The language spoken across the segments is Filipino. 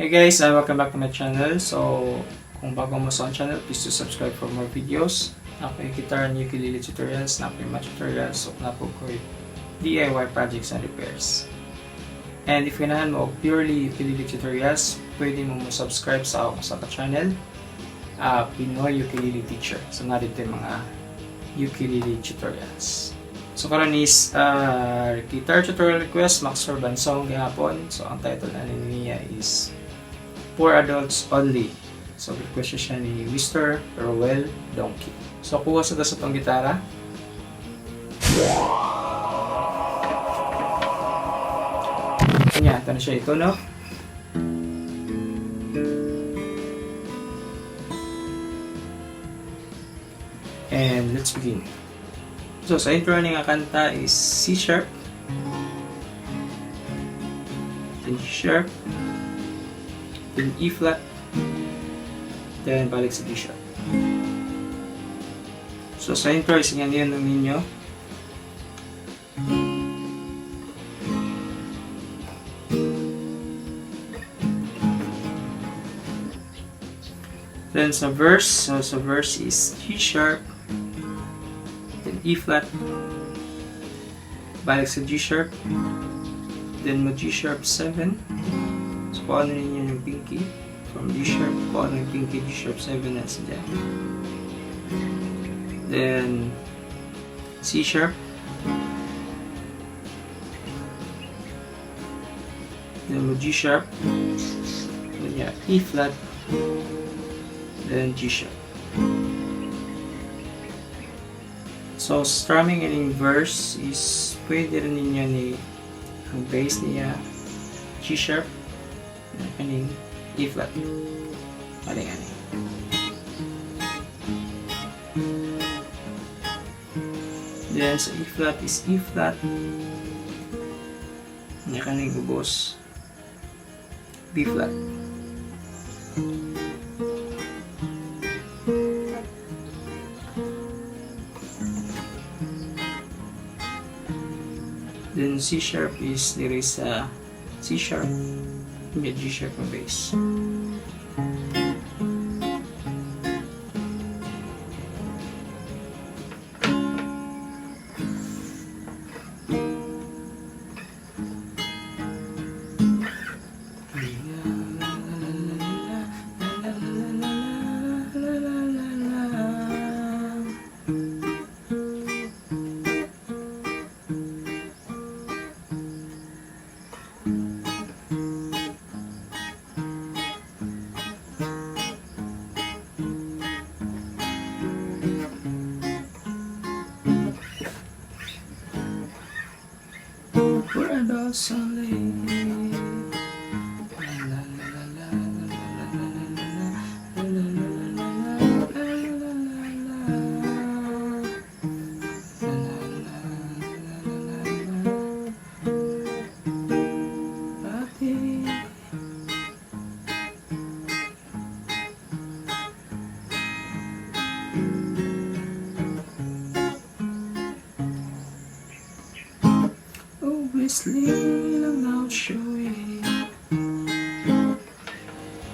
Hey guys, welcome back to my channel. So, kung bago mo sa channel, please to subscribe for more videos. Ako yung guitar and ukulele tutorials, ako yung match tutorials, so napo ko yung DIY projects and repairs. And if kailangan mo purely ukulele tutorials, pwede mo subscribe sa ako sa channel, Pinoy Ukulele Teacher. So, narito yung mga ukulele tutorials. So, karon is guitar tutorial request, Max Surban song gihapon. So, ang title na niya is For Adults Only. So, request siya ni Mr. Romeo Donkey. So, kuha sa itong gitara. Kanya, ito na siya ito, no? And let's begin. So, sa intro nga kanta is C sharp, then G sharp, then E flat, then balik sa D sharp. So, sa intro is nga niyan ninyo. Then sa verse, so sa verse is G sharp, then E flat, balik sa G sharp, then mag G sharp 7. So kung ano ninyo yung pinky from G sharp, kung ano yung pinky G sharp 7 na sa dyan. Then C sharp, then mag G sharp, then yeah, E flat, then G sharp. So, strumming in verse is pwede rin ninyo ni ang bass niya G sharp, aning E flat, aning. Then sa E flat is E flat, niya kaning ubos B flat. Then C sharp is diri sa C sharp, may G sharp na bass. For adults only.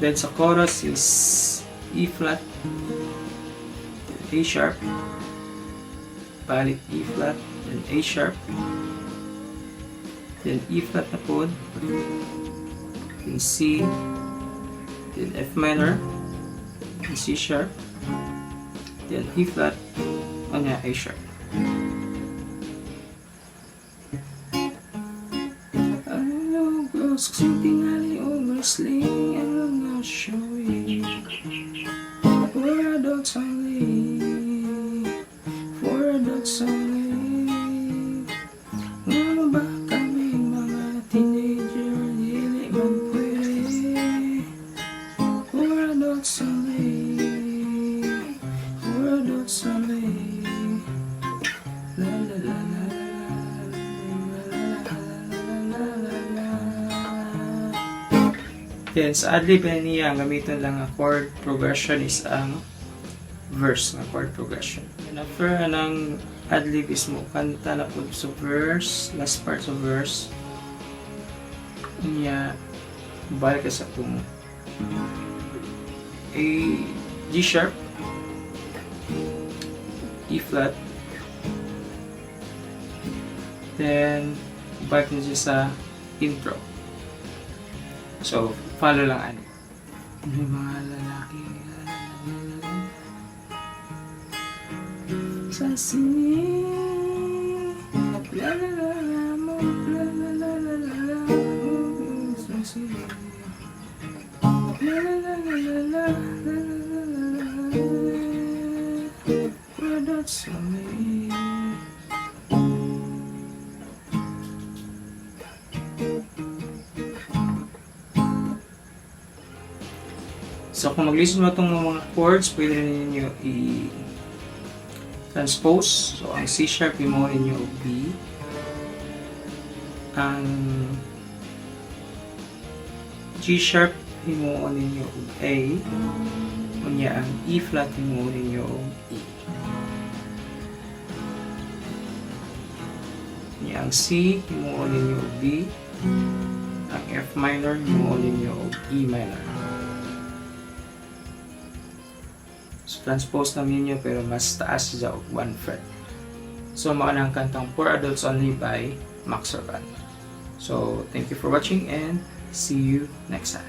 Then sa chorus is E flat, then A sharp, balik E flat, then A sharp, then E flat na po, then C, then F minor, then C sharp, then E flat, o nga A sharp. Something I oversling and I'm not showing. For adults only. For adults only. Ano ba kami mga teenager? Dili man pwede. For adults only. For adults only. La la la la. Then sa adlib niya, gamitin lang ang chord progression is ang verse na chord progression. And after ng adlib is mo kanta na po sa verse, last part sa verse. Niya, balik ka sa itong A G sharp, E flat, then balik na siya sa intro. So, follow lang ani. May mga lalaki sa sini, la la la la mo, la la la la la la sa sini, la la la la la la la la la, Adults Obli. So, kung mag-listen mo itong mga chords, pwede rin ninyo i-transpose. So, ang C sharp, himuon ninyo og B. Ang G sharp, himuon ninyo og A. Kunya, ang E flat, himuon ninyo og E. Kunya, ang C, himuon ninyo og B. Ang F minor, himuon ninyo og E minor. So, transpose namin ninyo pero mas taas siya og 1 fret. So, mao na ang kantang For Adults Only by Max Surban. So, thank you for watching and see you next time.